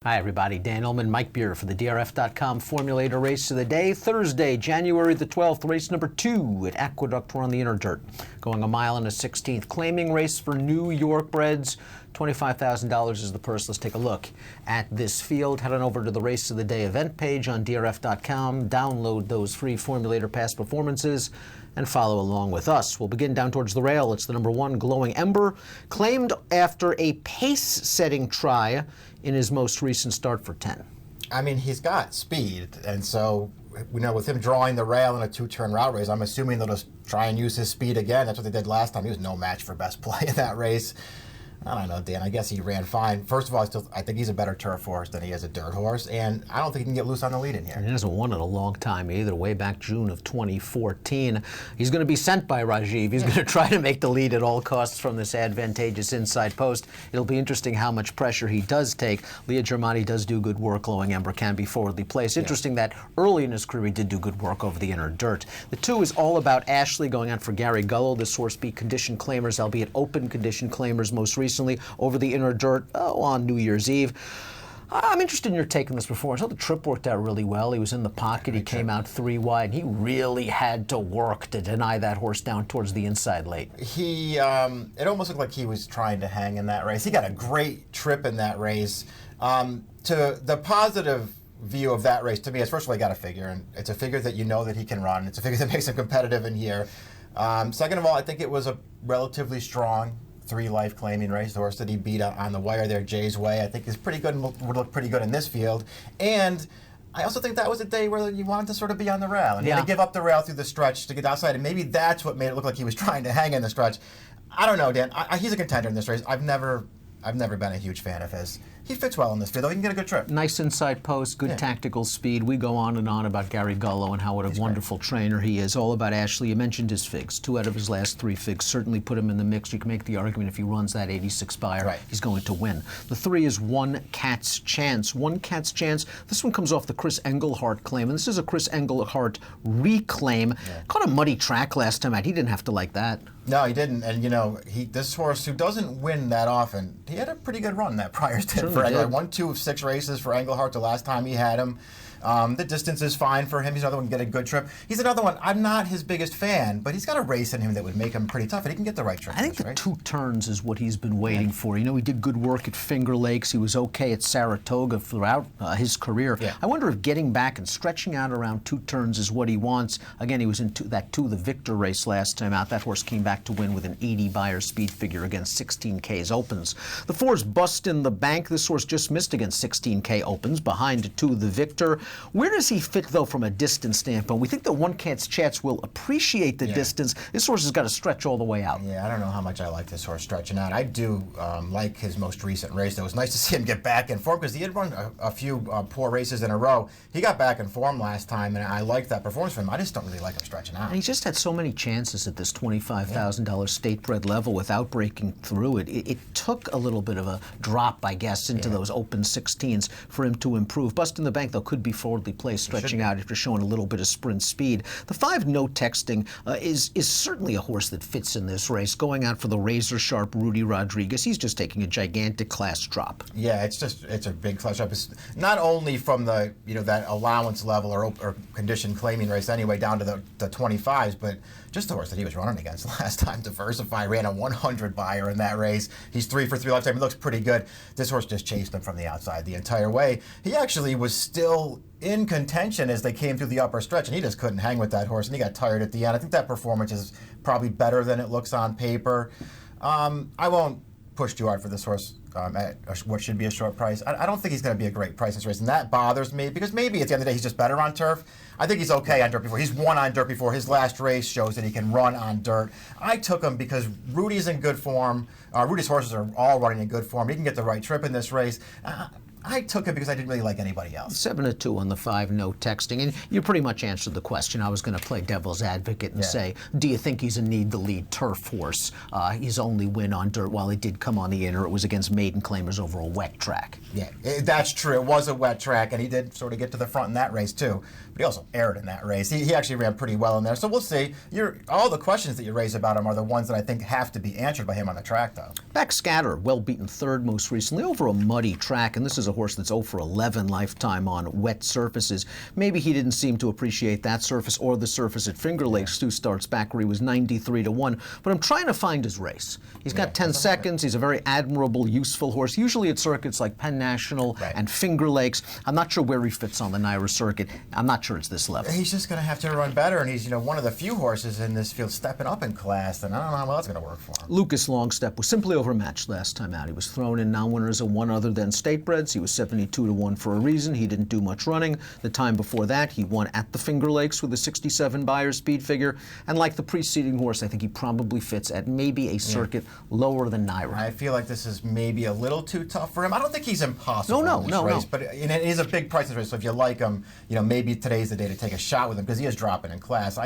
Hi, everybody. Dan Illman, Mike Beer for the DRF.com Formulator Race of the Day. Thursday, January the 12th, race number 2 at Aqueduct. We're on the inner dirt. Going a mile and a 16th. Claiming race for New York breds. $25,000 is the purse. Let's take a look at this field. Head on over to the Race of the Day event page on DRF.com. Download those free Formulator past performances and follow along with us. We'll begin down towards the rail. It's the number 1 Glowing Ember, claimed after a pace-setting try in his most recent start for 10. I mean, he's got speed, and so, with him drawing the rail in a 2-turn route race, I'm assuming they'll just try and use his speed again. That's what they did last time. He was no match for best play in that race. I don't know, Dan. I guess he ran fine. First of all, I think he's a better turf horse than he is a dirt horse, and I don't think he can get loose on the lead in here. He hasn't won in a long time either, way back June of 2014. He's going to be sent by Rajiv. He's going to try to make the lead at all costs from this advantageous inside post. It'll be interesting how much pressure he does take. Leah Germani does do good work. Glowing Ember can be forwardly placed. Interesting that early in his career he did do good work over the inner dirt. The 2 is All About Ashley, going on for Gary Gullo. This horse beat condition claimers, albeit open condition claimers most recently, over the inner dirt on New Year's Eve. I'm interested in your take on this performance. I thought the trip worked out really well. He was in the pocket. He came out 3 wide. He really had to work to deny that horse down towards the inside late. It almost looked like he was trying to hang in that race. He got a great trip in that race. To the positive view of that race, to me, is first of all, you got a figure, and it's a figure that you know that he can run. It's a figure that makes him competitive in here. Second of all, I think it was a relatively strong 3-life claiming race. The horse that he beat on the wire there, Jay's Way, I think is pretty good and would look pretty good in this field. And I also think that was a day where you wanted to sort of be on the rail. And he had to give up the rail through the stretch to get outside, and maybe that's what made it look like he was trying to hang in the stretch. I don't know, Dan. He's a contender in this race. I've never been a huge fan of his. He fits well in this field, though. He can get a good trip. Nice inside post, good tactical speed. We go on and on about Gary Gullo and what a wonderful trainer he is. All About Ashley. You mentioned his figs. 2 out of his last 3 figs certainly put him in the mix. You can make the argument if he runs that 86 Spire, he's going to win. The 3 is One Cat's Chance. One Cat's Chance. This one comes off the Chris Engelhart claim, and this is a Chris Engelhart reclaim. Caught a muddy track last time out. He didn't have to like that. No, he didn't. And, this horse, who doesn't win that often, he had a pretty good run that prior stint for Engelhart. 1, 2 of 6 races for Engelhart the last time he had him. The distance is fine for him. He's another one who can get a good trip. He's another one, I'm not his biggest fan, but he's got a race in him that would make him pretty tough, and he can get the right trip. I think the 2 turns is what he's been waiting for. He did good work at Finger Lakes. He was okay at Saratoga throughout his career. I wonder if getting back and stretching out around 2 turns is what he wants. Again, he was in the Victor race last time out. That horse came back to win with an 80 Beyer speed figure against 16K's opens. The 4 is Bust in the Bank. This horse just missed against 16K opens, behind 2 the Victor. Where does he fit, though, from a distance standpoint? We think that One Cat's Chance will appreciate the distance. This horse has got to stretch all the way out. Yeah, I don't know how much I like this horse stretching out. I do like his most recent race. It was nice to see him get back in form because he had run a few poor races in a row. He got back in form last time, and I liked that performance from him. I just don't really like him stretching out. And he just had so many chances at this $25,000 state bred level without breaking through it. It took a little bit of a drop, I guess, into those open 16s for him to improve. Bust in the Bank, though, could be forwardly placed, stretching out after showing a little bit of sprint speed. The 5 No Texting is certainly a horse that fits in this race. Going out for the razor-sharp Rudy Rodriguez, he's just taking a gigantic class drop. Yeah, it's a big class drop. It's not only from the that allowance level or condition claiming race anyway down to the 25s, but just the horse that he was running against last time. Diversify ran a 100 Beyer in that race. He's 3 for 3 lifetime. He looks pretty good. This horse just chased him from the outside the entire way. He actually was still in contention as they came through the upper stretch, and he just couldn't hang with that horse, and he got tired at the end. I think that performance is probably better than it looks on paper. I won't push too hard for this horse at what should be a short price. I don't think he's going to be a great price in this race, and that bothers me because maybe at the end of the day he's just better on turf. I think he's okay on dirt before. He's won on dirt before. His last race shows that he can run on dirt. I took him because Rudy's in good form. Rudy's horses are all running in good form. He can get the right trip in this race. I took it because I didn't really like anybody else. 7-2 on the 5 No Texting, and you pretty much answered the question. I was going to play devil's advocate and say, do you think he's a need-to-lead turf horse? His only win on dirt, while he did come on the inner, it was against maiden claimers over a wet track. Yeah, that's true. It was a wet track, and he did sort of get to the front in that race too. But he also erred in that race. He actually ran pretty well in there. So we'll see. All the questions that you raise about him are the ones that I think have to be answered by him on the track, though. Backscatter, well beaten third most recently over a muddy track, and this is a horse that's 0 for 11 lifetime on wet surfaces. Maybe he didn't seem to appreciate that surface or the surface at Finger Lakes 2 starts back where he was 93 to 1. But I'm trying to find his race. He's got 10 seconds. He's a very admirable, useful horse, usually at circuits like Penn National and Finger Lakes. I'm not sure where he fits on the NYRA circuit. I'm not sure it's this level. He's just going to have to run better, and he's one of the few horses in this field stepping up in class, and I don't know how well that's going to work for him. Lucas Longstep was simply overmatched last time out. He was thrown in non-winners of one other than Statebreds. He was 72 to 1 for a reason. He didn't do much running. The time before that, he won at the Finger Lakes with a 67 Beyer speed figure, and like the preceding horse, I think he probably fits at maybe a circuit lower than NYRA. I feel like this is maybe a little too tough for him. I don't think he's impossible in this race, but it is a big price in this race, so if you like him, maybe today's the day to take a shot with him because he is dropping in class.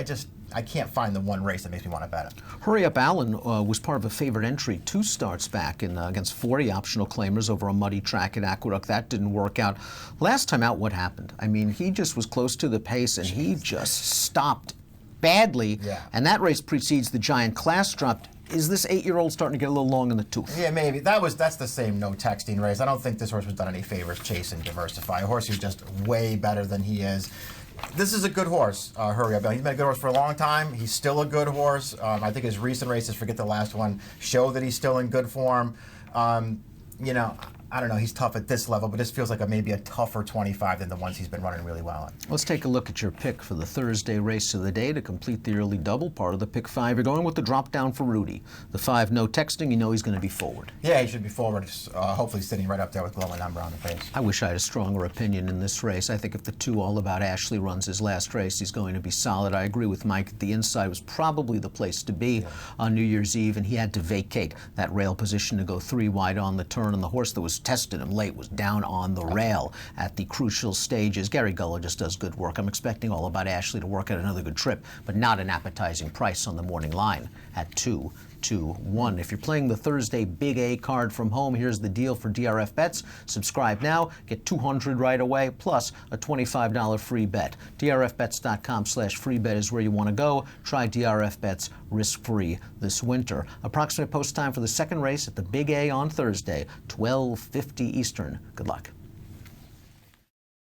I can't find the one race that makes me want to bet him. Hurry Up Allen was part of a favored entry 2 starts back against 40 optional claimers over a muddy track at Aqueduct. That didn't work out. Last time out, what happened? I mean, he just was close to the pace and he just stopped badly. Yeah. And that race precedes the giant class drop. Is this 8-year-old starting to get a little long in the tooth? Yeah, maybe. That's the same no texting race. I don't think this horse was done any favors chasing Diversify. A horse who's just way better than he is. This is a good horse, Hurry Up. He's been a good horse for a long time. He's still a good horse. I think his recent races, forget the last one, show that he's still in good form. I don't know, he's tough at this level, but this feels like maybe a tougher 25 than the ones he's been running really well in. Let's take a look at your pick for the Thursday race of the day to complete the early double part of the pick 5. You're going with the drop down for Rudy. The 5, no texting, he's going to be forward. Yeah, he should be forward, hopefully sitting right up there with glowing number on the face. I wish I had a stronger opinion in this race. I think if the 2 All About Ashley runs his last race, he's going to be solid. I agree with Mike that the inside was probably the place to be on New Year's Eve, and he had to vacate that rail position to go 3 wide on the turn, and the horse that was tested him late was down on the rail at the crucial stages. Gary Gullah just does good work. I'm expecting All About Ashley to work out another good trip, but not an appetizing price on the morning line at 2-2-1. If you're playing the Thursday Big A card from home, here's the deal for DRF bets. Subscribe now, get $200 right away, plus a $25 free bet. DRFbets.com/free bet is where you want to go. Try DRF bets risk-free this winter. Approximate post time for the second race at the Big A on Thursday, 12:50 Eastern. Good luck.